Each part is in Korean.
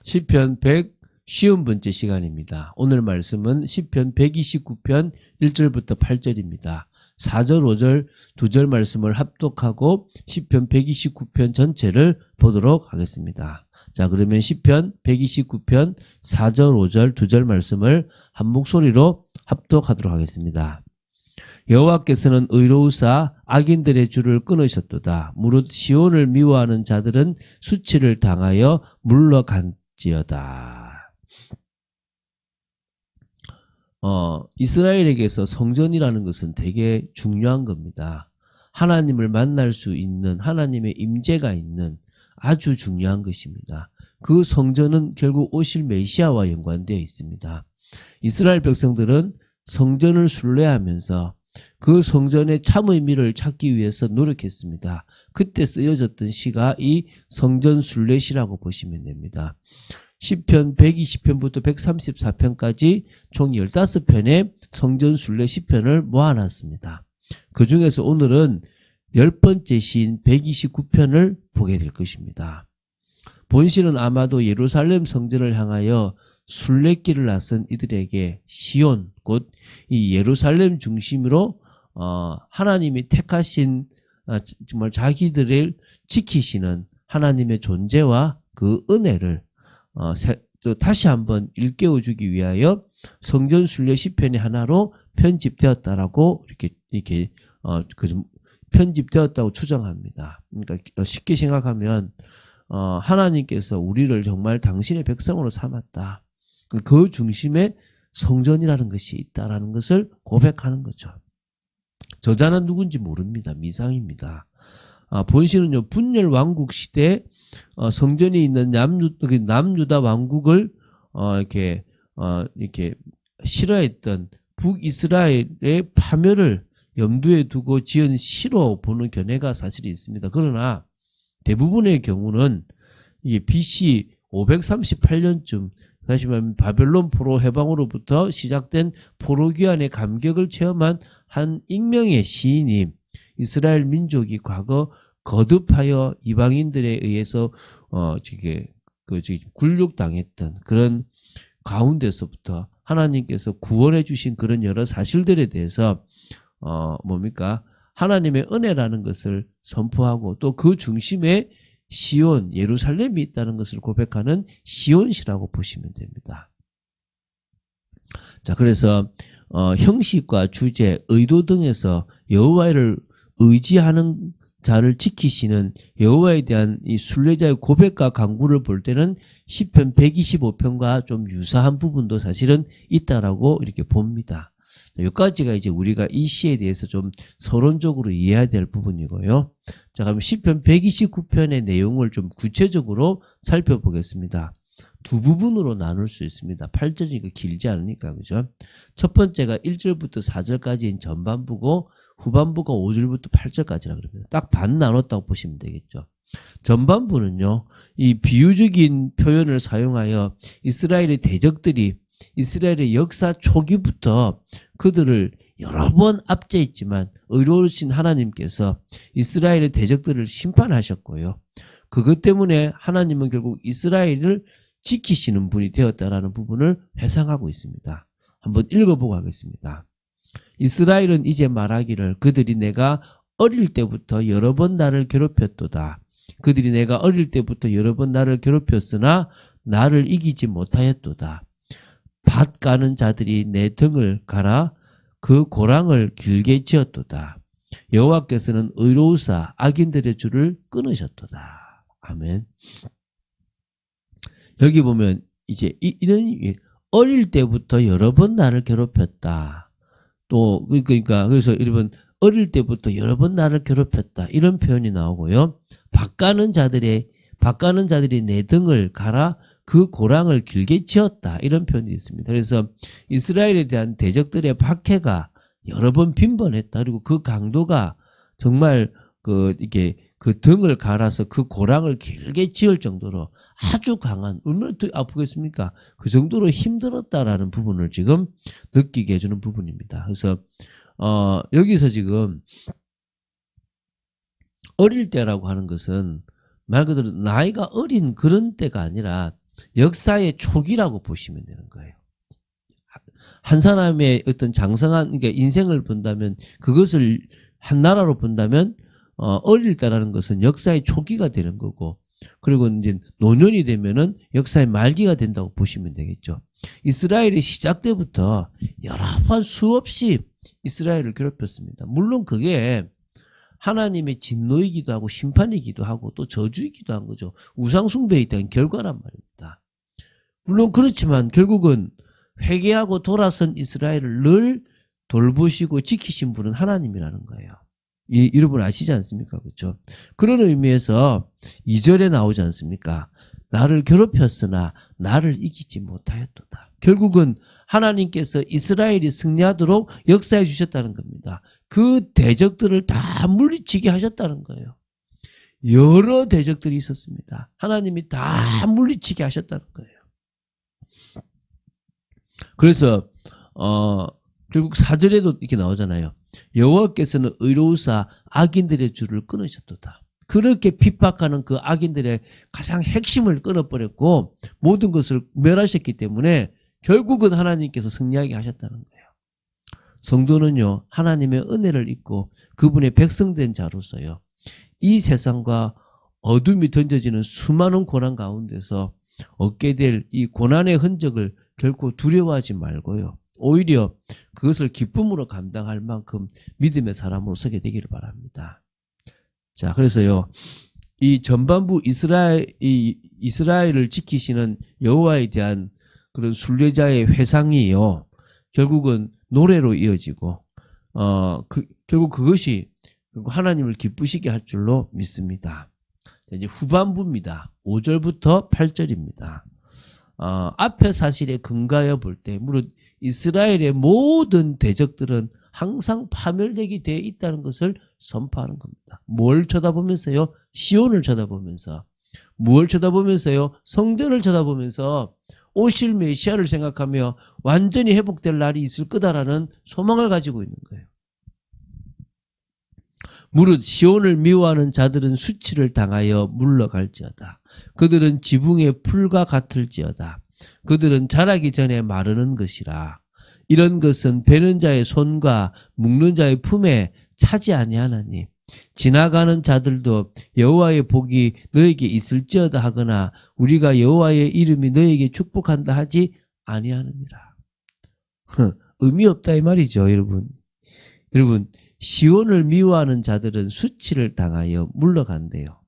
시편 150번째 시간입니다. 오늘 말씀은 시편 129편 1절부터 8절입니다. 4절, 5절, 2절 말씀을 합독하고 시편 129편 전체를 보도록 하겠습니다. 자, 그러면 시편 129편 4절, 5절, 2절 말씀을 한 목소리로 합독하도록 하겠습니다. 여호와께서는 의로우사 악인들의 줄을 끊으셨도다. 무릇 시온을 미워하는 자들은 수치를 당하여 물러간지어다. 이스라엘에게서 성전이라는 것은 되게 중요한 겁니다. 하나님을 만날 수 있는 하나님의 임재가 있는 아주 중요한 것입니다. 그 성전은 결국 오실 메시아와 연관되어 있습니다. 이스라엘 백성들은 성전을 순례하면서 그 성전의 참 의미를 찾기 위해서 노력했습니다. 그때 쓰여졌던 시가 이 성전 순례시라고 보시면 됩니다. 시편 120편부터 134편까지 총 15편의 성전 순례 시편을 모아놨습니다. 그 중에서 오늘은 10번째 시인 129편을 보게 될 것입니다. 본시는 아마도 예루살렘 성전을 향하여 순례길을 나선 이들에게 시온, 곧 이 예루살렘 중심으로 하나님이 택하신 정말 자기들을 지키시는 하나님의 존재와 그 은혜를 다시 한번 일깨워주기 위하여 성전 순례 시편의 하나로 편집되었다라고 이렇게 편집되었다고 추정합니다. 그러니까 쉽게 생각하면 하나님께서 우리를 정말 당신의 백성으로 삼았다. 그 중심에 성전이라는 것이 있다라는 것을 고백하는 거죠. 저자는 누군지 모릅니다. 미상입니다. 본시는요, 분열 왕국 시대 성전이 있는 남유다 왕국을 이렇게 싫어했던 북이스라엘의 파멸을 염두에 두고 지은 시로 보는 견해가 사실이 있습니다. 그러나 대부분의 경우는 이게 BC 538년쯤 다시 말하면 바벨론 포로 해방으로부터 시작된 포로기환의 감격을 체험한 한 익명의 시인이 이스라엘 민족이 과거 거듭하여 이방인들에 의해서 굴욕당했던 그런 가운데서부터 하나님께서 구원해 주신 그런 여러 사실들에 대해서 하나님의 은혜라는 것을 선포하고 또 그 중심에 시온, 예루살렘이 있다는 것을 고백하는 시온시라고 보시면 됩니다. 자, 그래서 형식과 주제, 의도 등에서 여호와를 의지하는 자를 지키시는 여호와에 대한 이 순례자의 고백과 간구를 볼 때는 시편 125편과 좀 유사한 부분도 사실은 있다라고 이렇게 봅니다. 여기까지가 이제 우리가 이 시에 대해서 좀 서론적으로 이해해야 될 부분이고요. 자, 그럼 시편 129편의 내용을 좀 구체적으로 살펴보겠습니다. 두 부분으로 나눌 수 있습니다. 8절이니까 길지 않으니까, 그죠? 첫 번째가 1절부터 4절까지인 전반부고, 후반부가 5절부터 8절까지라 그럽니다. 딱 반 나눴다고 보시면 되겠죠. 전반부는요, 이 비유적인 표현을 사용하여 이스라엘의 대적들이 이스라엘의 역사 초기부터 그들을 여러 번 압제했지만 의로우신 하나님께서 이스라엘의 대적들을 심판하셨고요. 그것 때문에 하나님은 결국 이스라엘을 지키시는 분이 되었다라는 부분을 회상하고 있습니다. 한번 읽어보고 하겠습니다. 이스라엘은 이제 말하기를 그들이 내가 어릴 때부터 여러 번 나를 괴롭혔도다. 그들이 내가 어릴 때부터 여러 번 나를 괴롭혔으나 나를 이기지 못하였도다. 밭 가는 자들이 내 등을 갈아 그 고랑을 길게 지었도다. 여호와께서는 의로우사 악인들의 줄을 끊으셨도다. 아멘. 여기 보면 이제 이런 어릴 때부터 여러 번 나를 괴롭혔다. 또 그래서 여러분 어릴 때부터 여러 번 나를 괴롭혔다. 이런 표현이 나오고요. 밭 가는 자들이 내 등을 갈아 그 고랑을 길게 지었다. 이런 표현이 있습니다. 그래서 이스라엘에 대한 대적들의 박해가 여러 번 빈번했다. 그리고 그 강도가 정말 이렇게 그 등을 갈아서 그 고랑을 길게 지을 정도로 아주 강한, 얼마나 아프겠습니까? 그 정도로 힘들었다라는 부분을 지금 느끼게 해주는 부분입니다. 그래서 여기서 지금 어릴 때라고 하는 것은 말 그대로 나이가 어린 그런 때가 아니라 역사의 초기라고 보시면 되는 거예요. 한 사람의 어떤 장성한, 그러니까 인생을 본다면, 그것을 한 나라로 본다면, 어릴 때라는 것은 역사의 초기가 되는 거고, 그리고 이제 노년이 되면은 역사의 말기가 된다고 보시면 되겠죠. 이스라엘이 시작 때부터 여러 번 수없이 이스라엘을 괴롭혔습니다. 물론 그게 하나님의 진노이기도 하고 심판이기도 하고 또 저주이기도 한 거죠. 우상숭배에 대한 결과란 말입니다. 물론 그렇지만 결국은 회개하고 돌아선 이스라엘을 늘 돌보시고 지키신 분은 하나님이라는 거예요. 여러분 아시지 않습니까? 그렇죠? 그런 의미에서 2절에 나오지 않습니까? 나를 괴롭혔으나 나를 이기지 못하였도다. 결국은 하나님께서 이스라엘이 승리하도록 역사해 주셨다는 겁니다. 그 대적들을 다 물리치게 하셨다는 거예요. 여러 대적들이 있었습니다. 하나님이 다 물리치게 하셨다는 거예요. 그래서 결국 4절에도 이렇게 나오잖아요. 여호와께서는 의로우사 악인들의 줄을 끊으셨도다. 그렇게 핍박하는 그 악인들의 가장 핵심을 끊어버렸고 모든 것을 멸하셨기 때문에 결국은 하나님께서 승리하게 하셨다는 거예요. 성도는요, 하나님의 은혜를 입고 그분의 백성된 자로서요, 이 세상과 어둠이 던져지는 수많은 고난 가운데서 얻게 될 이 고난의 흔적을 결코 두려워하지 말고요, 오히려 그것을 기쁨으로 감당할 만큼 믿음의 사람으로 서게 되기를 바랍니다. 자, 그래서요, 이 전반부 이스라엘을 지키시는 여호와에 대한 그런 순례자의 회상이요, 결국은 노래로 이어지고, 결국 그것이 하나님을 기쁘시게 할 줄로 믿습니다. 자, 이제 후반부입니다. 5절부터 8절입니다. 앞의 사실에 근거하여 볼 때, 물론 이스라엘의 모든 대적들은 항상 파멸되게 되어 있다는 것을 선포하는 겁니다. 뭘 쳐다보면서요? 시온을 쳐다보면서. 무엇을 쳐다보면서요? 성전을 쳐다보면서 오실 메시아를 생각하며 완전히 회복될 날이 있을 거다라는 소망을 가지고 있는 거예요. 무릇 시온을 미워하는 자들은 수치를 당하여 물러갈지어다. 그들은 지붕의 풀과 같을지어다. 그들은 자라기 전에 마르는 것이라. 이런 것은 베는 자의 손과 묶는 자의 품에 차지 아니하나니 지나가는 자들도 여호와의 복이 너에게 있을지어다 하거나 우리가 여호와의 이름이 너에게 축복한다 하지 아니하느니라. 의미 없다 이 말이죠, 여러분. 여러분, 시온을 미워하는 자들은 수치를 당하여 물러간대요.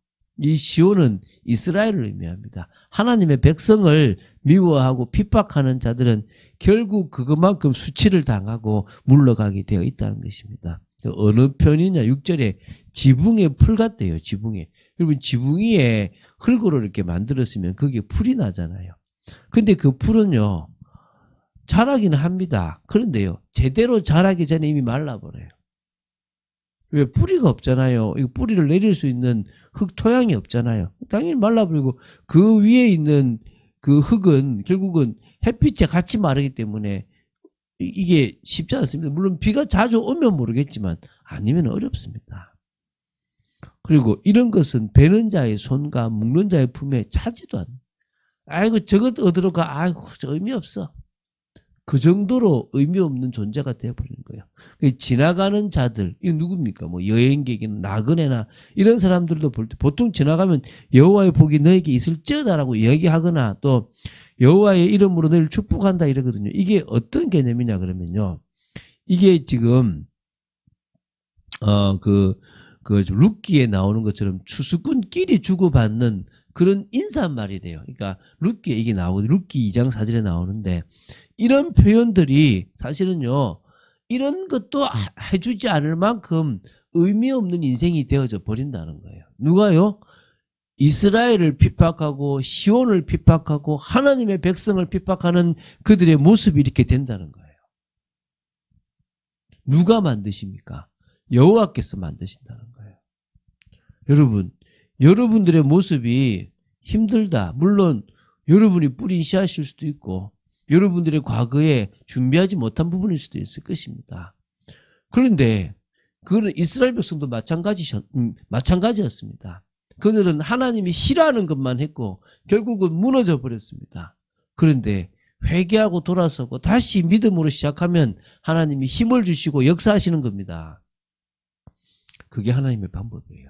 이 시온은 이스라엘을 의미합니다. 하나님의 백성을 미워하고 핍박하는 자들은 결국 그것만큼 수치를 당하고 물러가게 되어 있다는 것입니다. 어느 편이냐? 6절에 지붕에 풀 같대요. 지붕에. 여러분, 지붕 위에 흙으로 이렇게 만들었으면 거기에 풀이 나잖아요. 근데 그 풀은요, 자라기는 합니다. 그런데요, 제대로 자라기 전에 이미 말라버려요. 왜? 뿌리가 없잖아요. 이 뿌리를 내릴 수 있는 흙 토양이 없잖아요. 당연히 말라버리고 그 위에 있는 그 흙은 결국은 햇빛에 같이 마르기 때문에 이게 쉽지 않습니다. 물론 비가 자주 오면 모르겠지만 아니면 어렵습니다. 그리고 이런 것은 베는 자의 손과 묶는 자의 품에 차지도 않아요. 아이고 저것 어디로 가? 아이고 저 의미 없어. 그 정도로 의미 없는 존재가 되어버리는 거예요. 지나가는 자들, 이거 누굽니까? 뭐 여행객이나 나그네나 이런 사람들도 볼 때 보통 지나가면 여호와의 복이 너에게 있을지어다라고 이야기하거나 또 여호와의 이름으로 너를 축복한다 이러거든요. 이게 어떤 개념이냐 그러면요, 이게 지금 룻기에 나오는 것처럼 추수꾼끼리 주고받는 그런 인사말이래요. 그러니까 룻기에 이게 나오고 룻기 2장 4절에 나오는데 이런 표현들이 사실은요, 이런 것도 해주지 않을 만큼 의미 없는 인생이 되어져 버린다는 거예요. 누가요? 이스라엘을 핍박하고 시온을 핍박하고 하나님의 백성을 핍박하는 그들의 모습이 이렇게 된다는 거예요. 누가 만드십니까? 여호와께서 만드신다는 거예요. 여러분, 여러분들의 모습이 힘들다. 물론 여러분이 뿌린 씨앗일 수도 있고 여러분들의 과거에 준비하지 못한 부분일 수도 있을 것입니다. 그런데 그거는 이스라엘 백성도 마찬가지였습니다. 그들은 하나님이 싫어하는 것만 했고 결국은 무너져 버렸습니다. 그런데 회개하고 돌아서고 다시 믿음으로 시작하면 하나님이 힘을 주시고 역사하시는 겁니다. 그게 하나님의 방법이에요.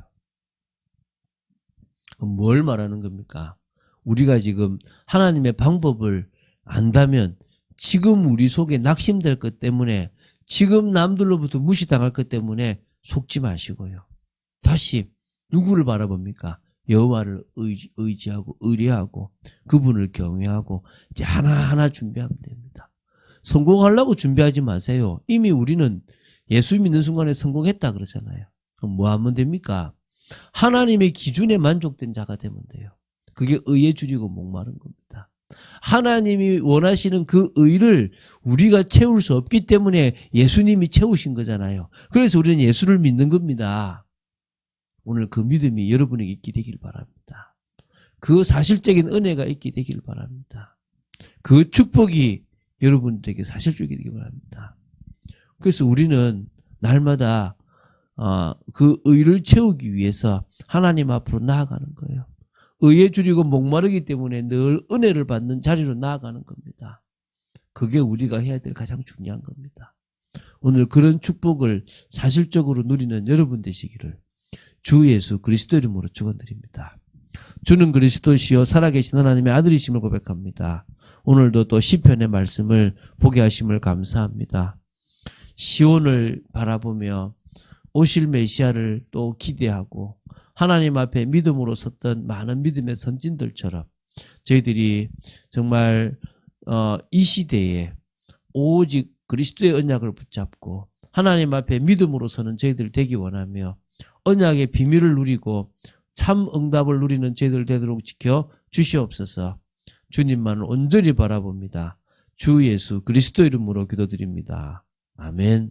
그럼 뭘 말하는 겁니까? 우리가 지금 하나님의 방법을 안다면 지금 우리 속에 낙심될 것 때문에 지금 남들로부터 무시당할 것 때문에 속지 마시고요. 다시 누구를 바라봅니까? 여호와를 의지하고 의뢰하고 그분을 경외하고 이제 하나하나 준비하면 됩니다. 성공하려고 준비하지 마세요. 이미 우리는 예수 믿는 순간에 성공했다 그러잖아요. 그럼 뭐 하면 됩니까? 하나님의 기준에 만족된 자가 되면 돼요. 그게 의에 줄이고 목마른 겁니다. 하나님이 원하시는 그 의를 우리가 채울 수 없기 때문에 예수님이 채우신 거잖아요. 그래서 우리는 예수를 믿는 겁니다. 오늘 그 믿음이 여러분에게 있게 되길 바랍니다. 그 사실적인 은혜가 있게 되길 바랍니다. 그 축복이 여러분들에게 사실적이게 되길 바랍니다. 그래서 우리는 날마다 그 의를 채우기 위해서 하나님 앞으로 나아가는 거예요. 의에 줄이고 목마르기 때문에 늘 은혜를 받는 자리로 나아가는 겁니다. 그게 우리가 해야 될 가장 중요한 겁니다. 오늘 그런 축복을 사실적으로 누리는 여러분 되시기를 주 예수 그리스도 이름으로 축원드립니다. 주는 그리스도시요 살아계신 하나님의 아들이심을 고백합니다. 오늘도 또 시편의 말씀을 보게 하심을 감사합니다. 시온을 바라보며 오실 메시아를 또 기대하고 하나님 앞에 믿음으로 섰던 많은 믿음의 선진들처럼 저희들이 정말 이 시대에 오직 그리스도의 언약을 붙잡고 하나님 앞에 믿음으로 서는 저희들 되기 원하며 언약의 비밀을 누리고 참 응답을 누리는 저희들 되도록 지켜 주시옵소서. 주님만을 온전히 바라봅니다. 주 예수 그리스도 이름으로 기도드립니다. 아멘.